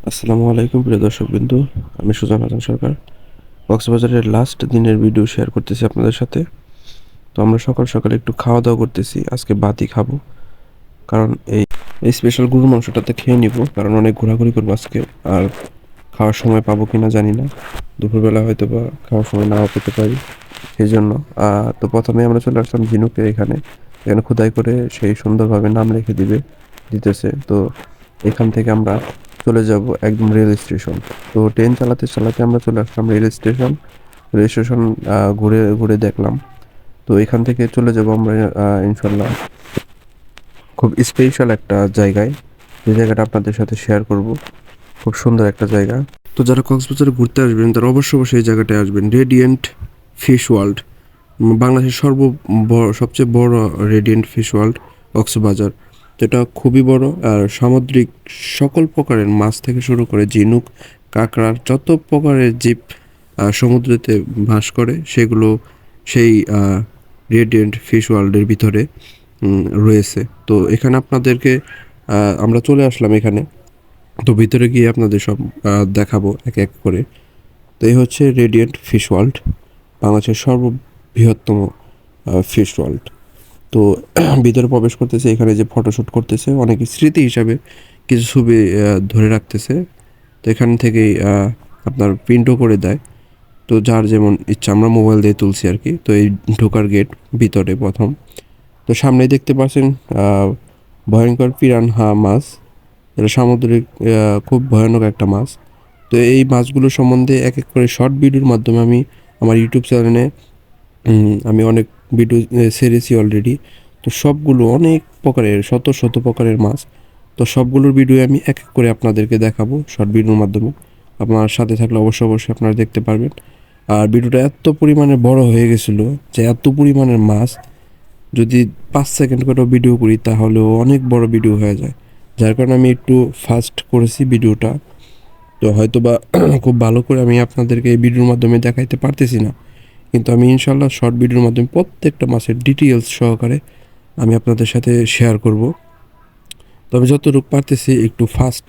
আসসালামু আলাইকুম প্রিয় দর্শকবৃন্দু। আমি সুজান হাসান সরকার কক্সবাজারের লাস্ট দিনের ভিডিও শেয়ার করতেছি আপনাদের সাথে। তো আমরা সকাল সকাল একটু খাওয়া দাওয়া করতেছি, আজকে বাতি খাবো। কারণ এই স্পেশাল গরুর মাংসটাতে খেয়ে নিব, কারণ অনেক ঘোরাঘুরি করবো আজকে। আর খাওয়ার সময় পাবো কিনা জানি না, দুপুরবেলা হয়তো বা খাওয়ার সময় নাও পেতে পারি, সেই জন্য। তো প্রথমে আমরা চলে আসলাম ঝিনুকে। এখানে এখানে খোদাই করে সেই সুন্দরভাবে নাম লিখে দিতেছে। তো এখান থেকে আমরা চলে যাব একদম রেল স্টেশন। তো ট্রেন চালাতে চালাতে আমরা চলে আসলাম রেল স্টেশন ঘুরে ঘুরে দেখলাম। তো এখান থেকে চলে যাব আমরা ইনশাল্লাহ খুব স্পেশাল একটা জায়গায়, যে জায়গাটা আপনাদের সাথে শেয়ার করব। খুব সুন্দর একটা জায়গা। তো যারা কক্সবাজারে ঘুরতে আসবেন তারা অবশ্যই অবশ্যই এই জায়গাটায় আসবেন, রেডিয়েন্ট ফিশ ওয়ার্ল্ড। বাংলাদেশের সবচেয়ে বড় রেডিয়েন্ট ফিশ ওয়ার্ল্ড কক্সবাজার। যেটা খুবই বড়, আর সামুদ্রিক সকল প্রকারের মাছ থেকে শুরু করে ঝিনুক, কাঁকড়া, যত প্রকারের জীব সমুদ্রেতে বাস করে সেগুলো সেই রেডিয়েন্ট ফিশ ওয়ার্ল্ডের ভিতরে রয়েছে। তো এখানে আপনাদেরকে আমরা চলে আসলাম এখানে। তো ভিতরে গিয়ে আপনাদের সব দেখাবো এক এক করে। তো এই হচ্ছে রেডিয়েন্ট ফিশ ওয়ার্ল্ড, বাংলাদেশের সর্ববৃহত্তম ফিশ ওয়ার্ল্ড। তো ভিতরে প্রবেশ করতেছে, এখানে যে ফটোশ্যুট করতেছে, অনেক স্মৃতি হিসাবে কিছু ছবি ধরে রাখতেছে। তো এখান থেকেই আপনার প্রিন্টও করে দেয়। তো যার যেমন ইচ্ছা, আমরা মোবাইল দিয়ে তুলছি আর কি। তো এই ঢোকার গেট ভিতরে প্রথম। তো সামনেই দেখতে পাচ্ছেন ভয়ঙ্কর পিরানহা মাছ। এটা সামুদ্রিক খুব ভয়ানক একটা মাছ। তো এই মাছগুলো সম্বন্ধে এক এক করে শর্ট ভিডিওর মাধ্যমে আমি আমার ইউটিউব চ্যানেলে আমি অনেক ভিডিও ছেড়েছি অলরেডি। তো সবগুলো অনেক প্রকারের, শত শত প্রকারের মাছ। তো সবগুলোর ভিডিও আমি এক এক করে আপনাদেরকে দেখাবো শর্ট ভিডিওর মাধ্যমে। আপনার সাথে থাকলে অবশ্যই অবশ্যই আপনারা দেখতে পারবেন। আর ভিডিওটা এত পরিমাণে বড় হয়ে গেছিলো যে এত পরিমাণের মাছ যদি 5 সেকেন্ড করে ভিডিও করি তাহলেও অনেক বড় ভিডিও হয়ে যায়। যার কারণে আমি একটু ফাস্ট করেছি ভিডিওটা। তো হয়তো বা খুব ভালো করে আমি আপনাদেরকে এই ভিডিওর মাধ্যমে দেখাইতে পারতেছি না, কিন্তু আমি ইনশাল্লাহ শর্ট ভিডিওর মাধ্যমে প্রত্যেকটা মাছের ডিটেলস সহকারে আমি আপনাদের সাথে শেয়ার করব। তবে যতটুকু পারতেছি একটু ফাস্ট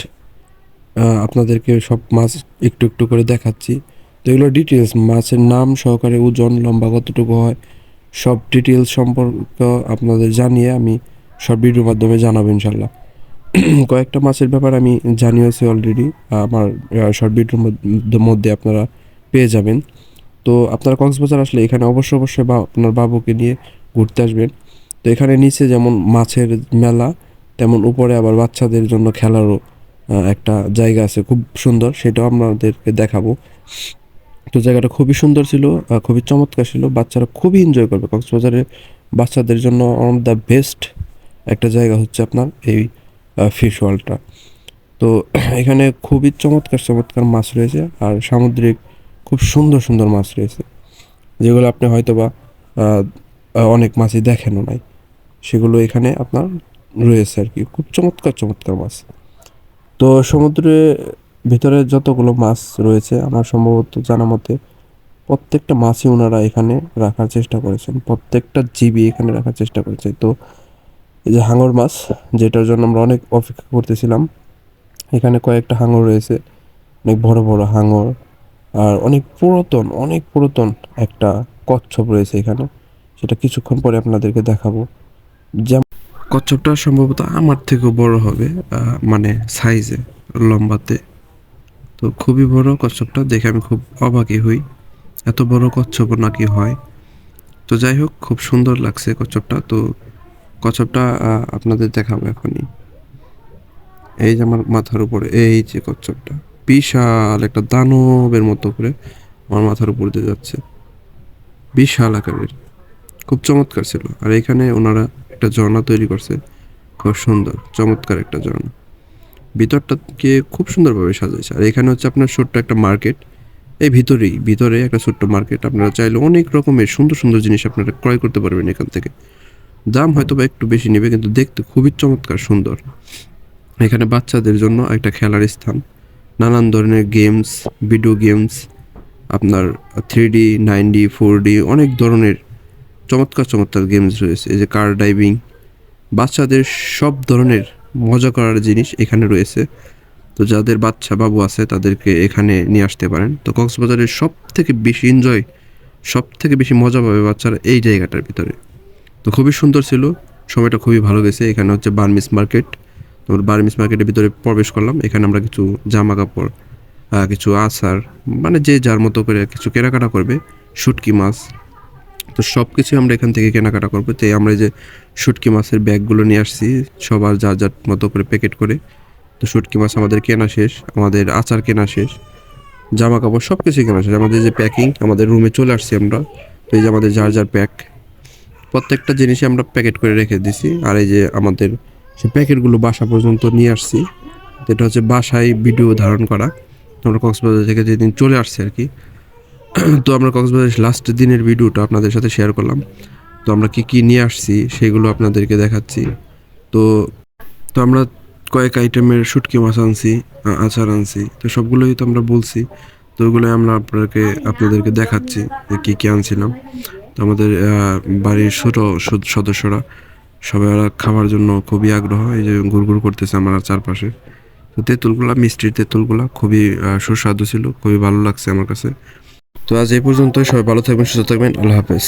আপনাদেরকে সব মাছ একটু একটু করে দেখাচ্ছি। তো এগুলো ডিটেলস, মাছের নাম সহকারে, ওজন, লম্বা কতটুকু হয়, সব ডিটেলস সম্পর্ক আপনাদের জানিয়ে আমি শর্ট ভিডিওর মাধ্যমে জানাবো ইনশাল্লাহ। কয়েকটা মাছের ব্যাপার আমি জানিয়েছি অলরেডি আমার শর্ট ভিডিওর মধ্যে আপনারা পেয়ে যাবেন। তো আপনারা কক্সবাজার আসলে এখানে অবশ্যই অবশ্যই বা আপনার বাবুকে নিয়ে ঘুরতে আসবেন। তো এখানে নিচে যেমন মাছের মেলা, তেমন উপরে আবার বাচ্চাদের জন্য খেলারও একটা জায়গা আছে খুব সুন্দর, সেটাও আপনাদেরকে দেখাবো। তো জায়গাটা খুবই সুন্দর ছিল, খুবই চমৎকার ছিল, বাচ্চারা খুবই এনজয় করবে। কক্সবাজারে বাচ্চাদের জন্য অন দ্য বেস্ট একটা জায়গা হচ্ছে আপনার এই ফিশ ওয়ার্ল্ডটা। তো এখানে খুবই চমৎকার চমৎকার মাছ রয়েছে, আর সামুদ্রিক খুব সুন্দর সুন্দর মাছ রয়েছে, যেগুলো আপনি হয়তো বা অনেক মাছই দেখেনও নাই, সেগুলো এখানে আপনার রয়েছে আর কি। খুব চমৎকার চমৎকার মাছ। তো সমুদ্রের ভিতরে যতগুলো মাছ রয়েছে আমার সম্ভবত জানা মতে প্রত্যেকটা মাছই ওনারা এখানে রাখার চেষ্টা করেছেন, প্রত্যেকটা জীবই এখানে রাখার চেষ্টা করেছে। তো এই যে হাঙর মাছ, যেটার জন্য আমরা অনেক অপেক্ষা করতেছিলাম, এখানে কয়েকটা হাঙর রয়েছে, অনেক বড় বড় হাঙর। আর অনেক পুরাতন একটা কচ্ছপ রয়েছে এখানে, সেটা কিছুক্ষণ পরে আপনাদেরকে দেখাবো। যেমন কচ্ছপটা সম্ভবত আমার থেকেও বড় হবে, মানে সাইজে, লম্বাতে। তো খুবই বড় কচ্ছপটা, দেখে আমি খুব অবাকই হই, এত বড় কচ্ছপ নাকি হয়। তো যাই হোক, খুব সুন্দর লাগছে কচ্ছপটা। তো কচ্ছপটা আপনাদের দেখাবো এখনই। এই যে আমার মাথার উপরে এই যে কচ্ছপটা, বিশাল একটা দানবের মতো করে আমার মাথার উপর দিয়ে যাচ্ছে, বিশাল আকারের, খুব চমৎকার ছিল। আর এখানে ওনারা একটা ঝর্ণা তৈরি করছে, খুব সুন্দর চমৎকার একটা ঝর্ণা, ভিতরটাকে খুব সুন্দরভাবে সাজাইছে। আর এখানে হচ্ছে আপনার ছোট্ট একটা মার্কেট, এই ভিতরে একটা ছোট্ট মার্কেট। আপনারা চাইলে অনেক রকমের সুন্দর সুন্দর জিনিস আপনারা ক্রয় করতে পারবেন এখান থেকে। দাম হয়তো বা একটু বেশি নেবে, কিন্তু দেখতে খুবই চমৎকার সুন্দর। এখানে বাচ্চাদের জন্য একটা খেলার স্থান, নানান ধরনের গেমস, ভিডিও গেমস, আপনার 3D, 9D, 4D, অনেক ধরনের চমৎকার চমৎকার গেমস রয়েছে। এই যে কার ড্রাইভিং, বাচ্চাদের সব ধরনের মজা করার জিনিস এখানে রয়েছে। তো যাদের বাচ্চা বাবু আছে তাদেরকে এখানে নিয়ে আসতে পারেন। তো কক্সবাজারের সবথেকে বেশি এনজয়, সবথেকে বেশি মজা পাবে বাচ্চারা এই জায়গাটার ভিতরে। তো খুবই সুন্দর ছিল, সময়টা খুবই ভালো গেছে। এখানে হচ্ছে বার্মিস মার্কেট। তো বার্মিস মার্কেটের ভিতরে প্রবেশ করলাম। এখানে আমরা কিছু জামা কাপড়, কিছু আচার, মানে যে যার মতো করে কিছু কেনাকাটা করবে, শুটকি মাছ, তো সব কিছুই আমরা এখান থেকে কেনাকাটা করবো। তো আমরা এই যে শুটকি মাছের ব্যাগগুলো নিয়ে আসছি, সবার যার যার মতো করে প্যাকেট করে। তো শুটকি মাছ আমাদের কেনা শেষ, আমাদের আচার কেনা শেষ, জামা কাপড় সব কিছুই কেনা শেষ। আমাদের যে প্যাকিং, আমাদের রুমে চলে আসছি আমরা। তো এই যে আমাদের যার যার প্যাক, প্রত্যেকটা জিনিসই আমরা প্যাকেট করে রেখে দিছি। আর এই যে আমাদের সে প্যাকেটগুলো বাসা পর্যন্ত নিয়ে আসছি। তো এটা হচ্ছে বাসায় ভিডিও ধারণ করা। তো আমরা কক্সবাজার থেকে যেদিন চলে আসছি আর কি। তো আমরা কক্সবাজার লাস্ট দিনের ভিডিওটা আপনাদের সাথে শেয়ার করলাম। তো আমরা কি কি নিয়ে আসছি সেগুলো আপনাদেরকে দেখাচ্ছি। তো তো আমরা কয়েক আইটেমের শুটকি মাছ আনছি, আচার আনছি। তো সবগুলোই তো আমরা বলছি। তো ওগুলোই আমরা আপনাদেরকে দেখাচ্ছি যে কী কী আনছিলাম। তো আমাদের বাড়ির ছোট সদস্যরা সবাই ওরা খাওয়ার জন্য খুবই আগ্রহ। এই যে ঘুরঘুর করতেছে আমার চারপাশে। তো তেঁতুলগুলা, মিষ্টির তেঁতুলগুলা খুবই সুস্বাদু ছিল, খুবই ভালো লাগছে আমার কাছে। তো আজ এই পর্যন্তই। সবাই ভালো থাকবেন, সুস্থ থাকবেন। আল্লাহ হাফেজ।